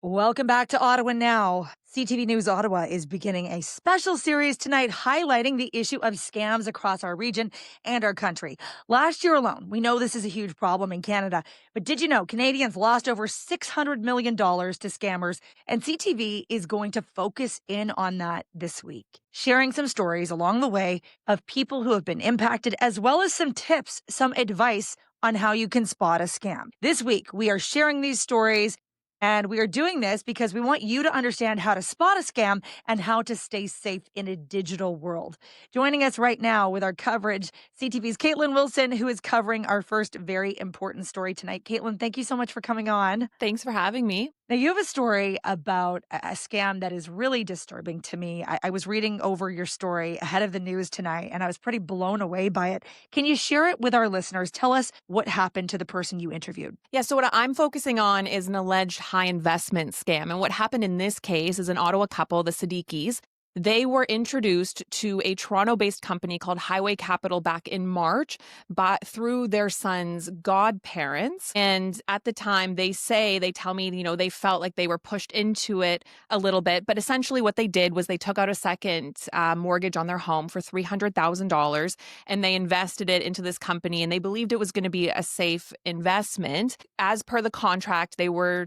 Welcome back to Ottawa Now. CTV News Ottawa is beginning a special series tonight highlighting the issue of scams across our region and our country. Last year alone, we know this is a huge problem in Canada, but did you know Canadians lost over $600 million to scammers? And CTV is going to focus in on that this week, sharing some stories along the way of people who have been impacted, as well as some tips, some advice on how you can spot a scam. This week, we are sharing these stories. And we are doing this because we want you to understand how to spot a scam and how to stay safe in a digital world. Joining us right now with our coverage, CTV's Caitlin Wilson, who is covering our first very important story tonight. Caitlin, thank you so much for coming on. Thanks for having me. Now, you have a story about a scam that is really disturbing to me. I was reading over your story ahead of the news tonight, and I was pretty blown away by it. Can you share it with our listeners? Tell us what happened to the person you interviewed. Yeah, so what I'm focusing on is an alleged high investment scam. And what happened in this case is an Ottawa couple, the Siddiquis. They were introduced to a Toronto-based company called Highway Capital back in March, but through their son's godparents. And at the time, they tell me, they felt like they were pushed into it a little bit. But essentially what they did was they took out a second mortgage on their home for $300,000 and they invested it into this company. And they believed it was going to be a safe investment. As per the contract, they were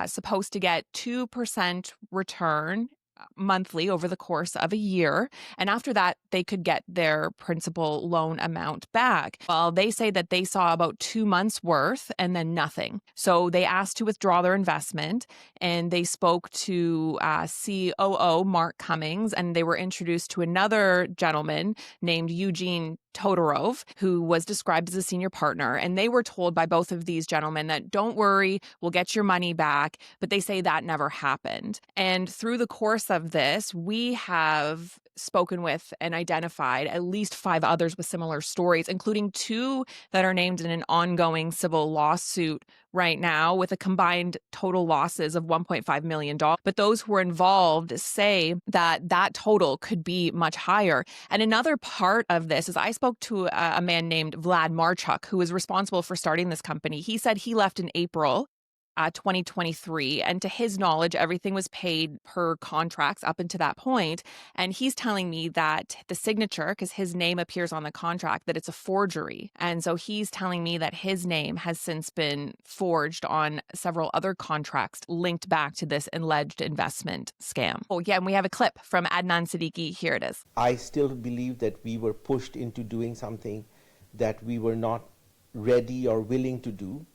supposed to get 2% return monthly over the course of a year. And after that, they could get their principal loan amount back. Well, they say that they saw about 2 months worth and then nothing. So they asked to withdraw their investment and they spoke to COO Mark Cummings, and they were introduced to another gentleman named Eugene Todorov, who was described as a senior partner. And they were told by both of these gentlemen that don't worry, we'll get your money back. But they say that never happened. And through the course of this, we have spoken with and identified at least 5 others with similar stories, including 2 that are named in an ongoing civil lawsuit right now with a combined total losses of $1.5 million. But those who were involved say that that total could be much higher. And another part of this is I spoke to a man named Vlad Marchuk, who was responsible for starting this company. He said he left in April 2023. And to his knowledge, everything was paid per contracts up until that point. And he's telling me that the signature, because his name appears on the contract, that it's a forgery. And so he's telling me that his name has since been forged on several other contracts linked back to this alleged investment scam. Oh, yeah. And we have a clip from Adnan Siddiqui. Here it is. I still believe that we were pushed into doing something that we were not ready or willing to do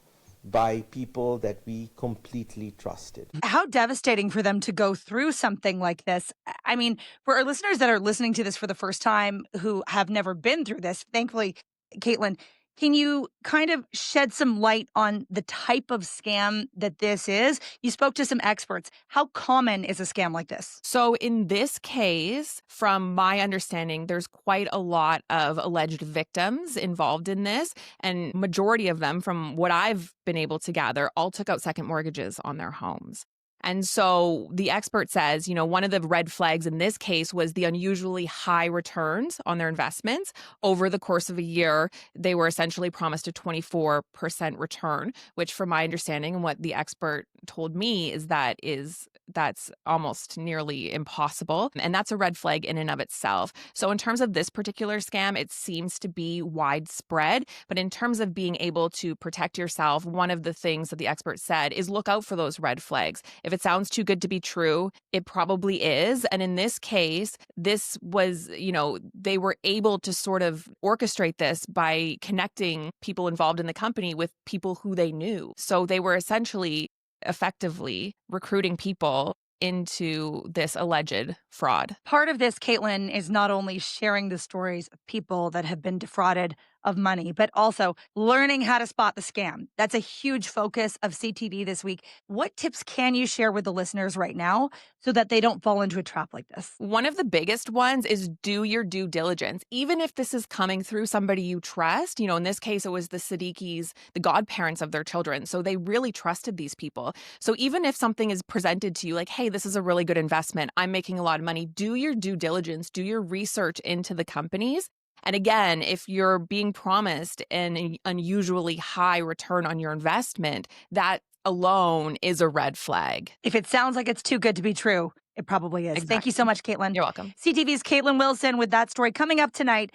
by people that we completely trusted. How devastating for them to go through something like this. I mean, for our listeners that are listening to this for the first time who have never been through this, thankfully, Caitlin, can you kind of shed some light on the type of scam that this is? You spoke to some experts. How common is a scam like this? So in this case, from my understanding, there's quite a lot of alleged victims involved in this. And majority of them, from what I've been able to gather, all took out second mortgages on their homes. And so the expert says, one of the red flags in this case was the unusually high returns on their investments. Over the course of a year, they were essentially promised a 24% return, which from my understanding and what the expert told me is that's almost nearly impossible. And that's a red flag in and of itself. So in terms of this particular scam, it seems to be widespread. But in terms of being able to protect yourself, one of the things that the expert said is look out for those red flags. If it sounds too good to be true, it probably is. And in this case, this was, they were able to sort of orchestrate this by connecting people involved in the company with people who they knew. So they were essentially effectively recruiting people into this alleged fraud. Part of this, Caitlin, is not only sharing the stories of people that have been defrauded of money, but also learning how to spot the scam. That's a huge focus of CTV this week. What tips can you share with the listeners right now so that they don't fall into a trap like this? One of the biggest ones is do your due diligence. Even if this is coming through somebody you trust, in this case, it was the Siddiquis, the godparents of their children. So they really trusted these people. So even if something is presented to you like, hey, this is a really good investment, I'm making a lot of money, do your due diligence, do your research into the companies. And again, if you're being promised an unusually high return on your investment, that alone is a red flag. If it sounds like it's too good to be true, it probably is. Thank you so Exactly. much, Caitlin. You're welcome. CTV's Caitlin Wilson with that story coming up tonight.